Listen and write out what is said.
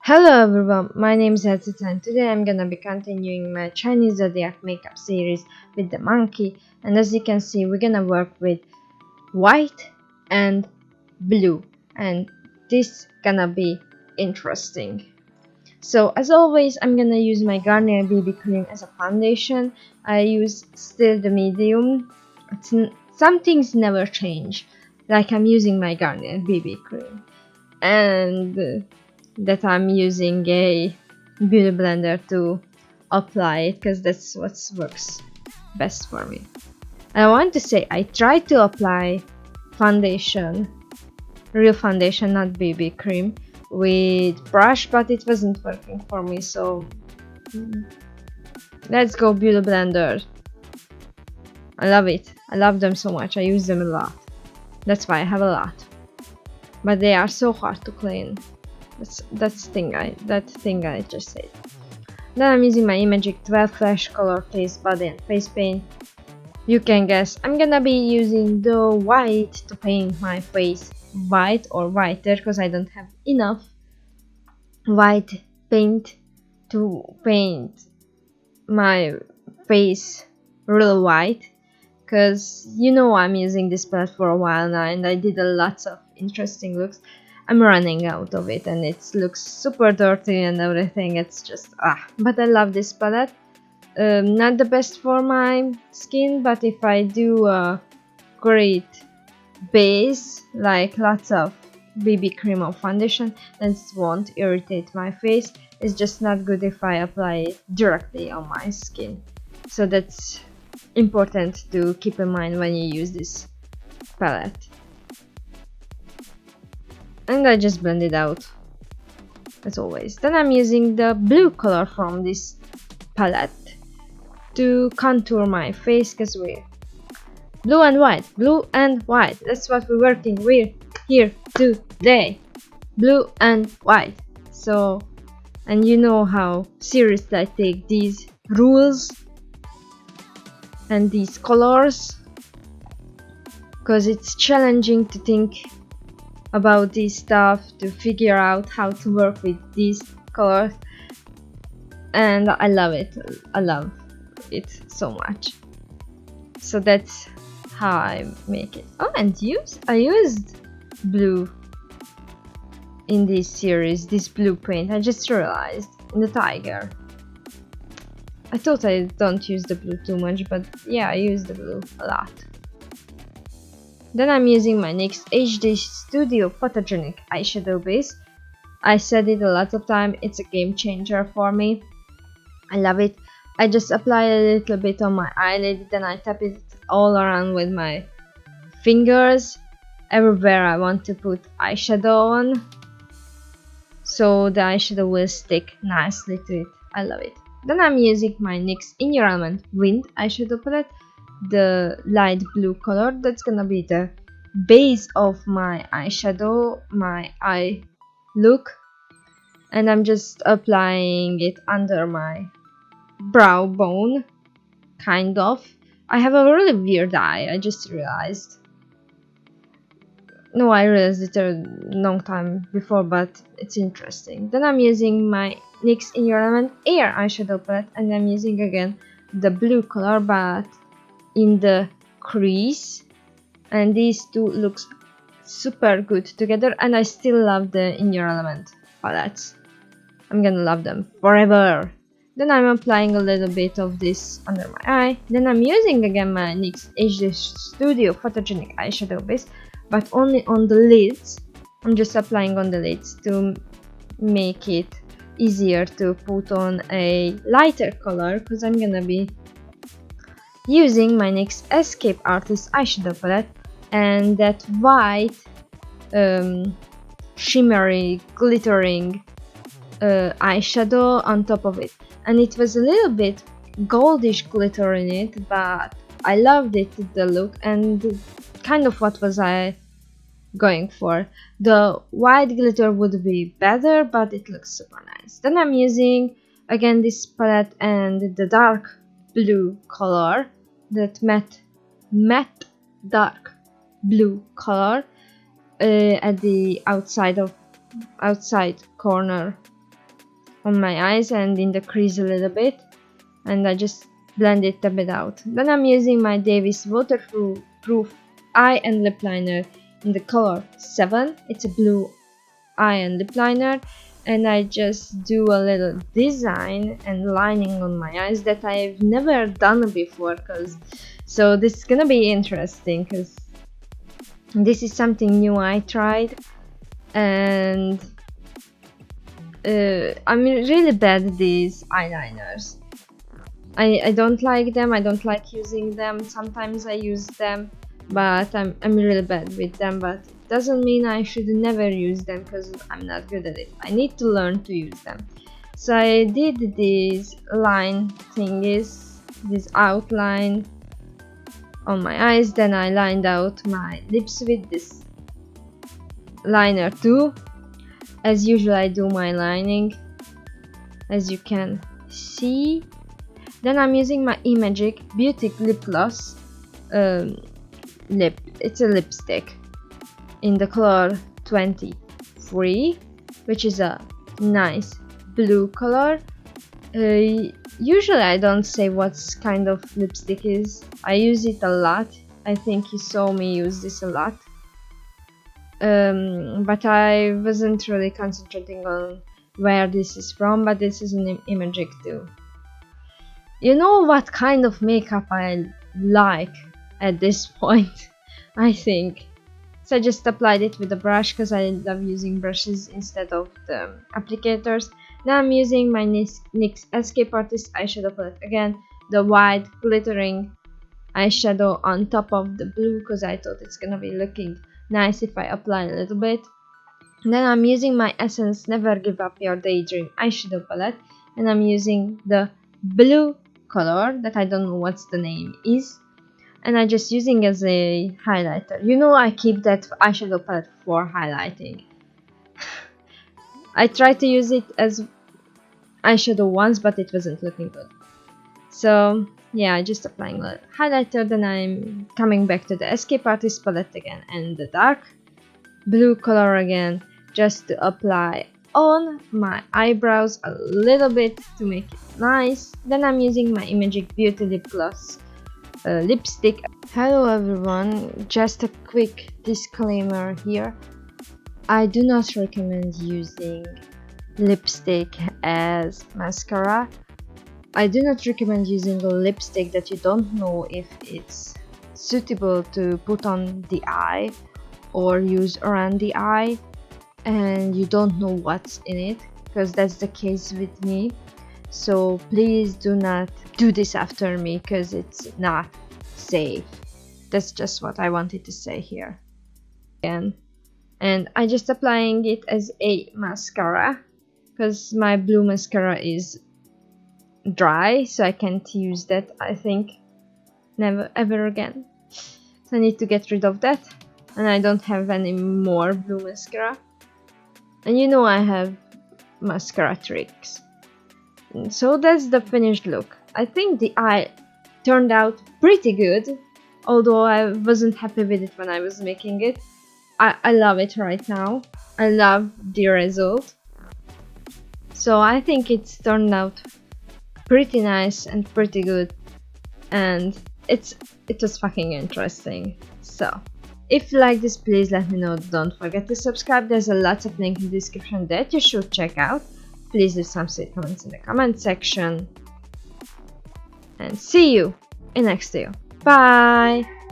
Hello everyone, my name is AyaCica and today I'm gonna be continuing my Chinese Zodiac makeup series with the monkey, and as you can see we're gonna work with white and blue, and this gonna be interesting. So as always I'm gonna use my Garnier BB cream as a foundation. I use still the medium. Some things never change, like I'm using my Garnier BB cream, and that I'm using a beauty blender to apply it because that's what works best for me. And I want to say I tried to apply foundation, real foundation, not BB cream, with brush, but it wasn't working for me, so let's go beauty blender. I love it. I love them so much. I use them a lot. That's why I have a lot, but they are so hard to clean. That's that thing I just said. Then I'm using my imagic 12 flash color taste body and face paint. You can guess I'm gonna be using the white to paint my face white or whiter because I don't have enough white paint to paint my face real white, because you know I'm using this palette for a while now and I did a lot of interesting looks. I'm running out of it and it looks super dirty and everything. It's just but I love this palette. Not the best for my skin, but if I do a great base like lots of BB cream or foundation, then it won't irritate my face. It's just not good if I apply it directly on my skin. So that's important to keep in mind when you use this palette. And I just blend it out as always. Then I'm using the blue color from this palette to contour my face, because we're blue and white, that's what we're working with here today, blue and white. So, and you know how seriously I take these rules and these colors, because it's challenging to think about this stuff, to figure out how to work with these colors, and I love it. I love it so much. So that's how I make it. Oh, and I used blue in this series, this blue paint. I just realized in the tiger. I thought I don't use the blue too much, but yeah, I use the blue a lot. Then I'm using my NYX HD Studio Photogenic eyeshadow base. I said it a lot of time, it's a game changer for me. I love it. I just apply a little bit on my eyelid, then I tap it all around with my fingers everywhere I want to put eyeshadow on, so the eyeshadow will stick nicely to it. I love it. Then I'm using my NYX In Your Element Wind eyeshadow palette, the light blue color. That's gonna be the base of my eyeshadow, my eye look, and I'm just applying it under my brow bone, kind of. I have a really weird eye, I just realized. No, I realized it a long time before, but it's interesting. Then I'm using my NYX In Your Element Air eyeshadow palette, and I'm using again the blue color, but in the crease, and these two looks super good together, and I still love the In Your Element palettes. I'm gonna love them forever. Then I'm applying a little bit of this under my eye. Then I'm using again my NYX HD Studio Photogenic eyeshadow base, but only on the lids. I'm just applying on the lids to make it easier to put on a lighter color, because I'm gonna be using my NYX Escape Artist eyeshadow palette and that white shimmery glittering eyeshadow on top of it, and it was a little bit goldish glitter in it, but I loved it, the look, and kind of what was I going for. The white glitter would be better, but it looks super nice. Then I'm using again this palette and the dark blue color, that matte dark blue color at the outside corner on my eyes and in the crease a little bit, and I just blend it a bit out. Then I'm using my Davis waterproof eye and lip liner in the color 7. It's a blue eye and lip liner, and I just do a little design and lining on my eyes that I've never done before, so this is gonna be interesting because this is something new I tried, and I'm really bad at these eyeliners. I don't like them. I don't like using them. Sometimes I use them, but I'm really bad with them. But it doesn't mean I should never use them because I'm not good at it. I need to learn to use them. So I did these line thingies, this outline on my eyes. Then I lined out my lips with this liner too. As usual, I do my lining, as you can see. Then I'm using my imagic Beauty lip gloss it's a lipstick in the color 23, which is a nice blue color. Usually I don't say what kind of lipstick is. I use it a lot. I think you saw me use this a lot, but I wasn't really concentrating on where this is from, but this is an imagic too. You know what kind of makeup I like at this point, I think. So I just applied it with a brush because I love using brushes instead of the applicators. Now I'm using my NYX Escape Artist eyeshadow palette again, the white glittering eyeshadow on top of the blue because I thought it's gonna be looking nice if I apply a little bit. Then I'm using my Essence Never Give Up Your Daydream eyeshadow palette, and I'm using the blue color that I don't know what's the name is, and I'm just using as a highlighter. You know, I keep that eyeshadow palette for highlighting. I tried to use it as eyeshadow once, but it wasn't looking good. So yeah, just applying a highlighter. Then I'm coming back to the Escape Artist palette again and the dark blue color again, just to apply on my eyebrows a little bit to make it nice. Then I'm using my Imagic Beauty lip gloss lipstick. Hello everyone, just a quick disclaimer here. I do not recommend using lipstick as mascara. I do not recommend using a lipstick that you don't know if it's suitable to put on the eye or use around the eye, and you don't know what's in it, because that's the case with me. So please do not do this after me, because it's not safe. That's just what I wanted to say here. And I just applying it as a mascara because my blue mascara is dry, so I can't use that, I think, never ever again. So I need to get rid of that, and I don't have any more blue mascara. And you know I have mascara tricks. And so that's the finished look. I think the eye turned out pretty good, although I wasn't happy with it when I was making it. I love it right now. I love the result. So I think it's turned out pretty nice and pretty good, and it was fucking interesting. So if you like this, please let me know. Don't forget to subscribe. There's a lot of links in the description that you should check out. Please leave some sweet comments in the comment section, and see you in next video. Bye.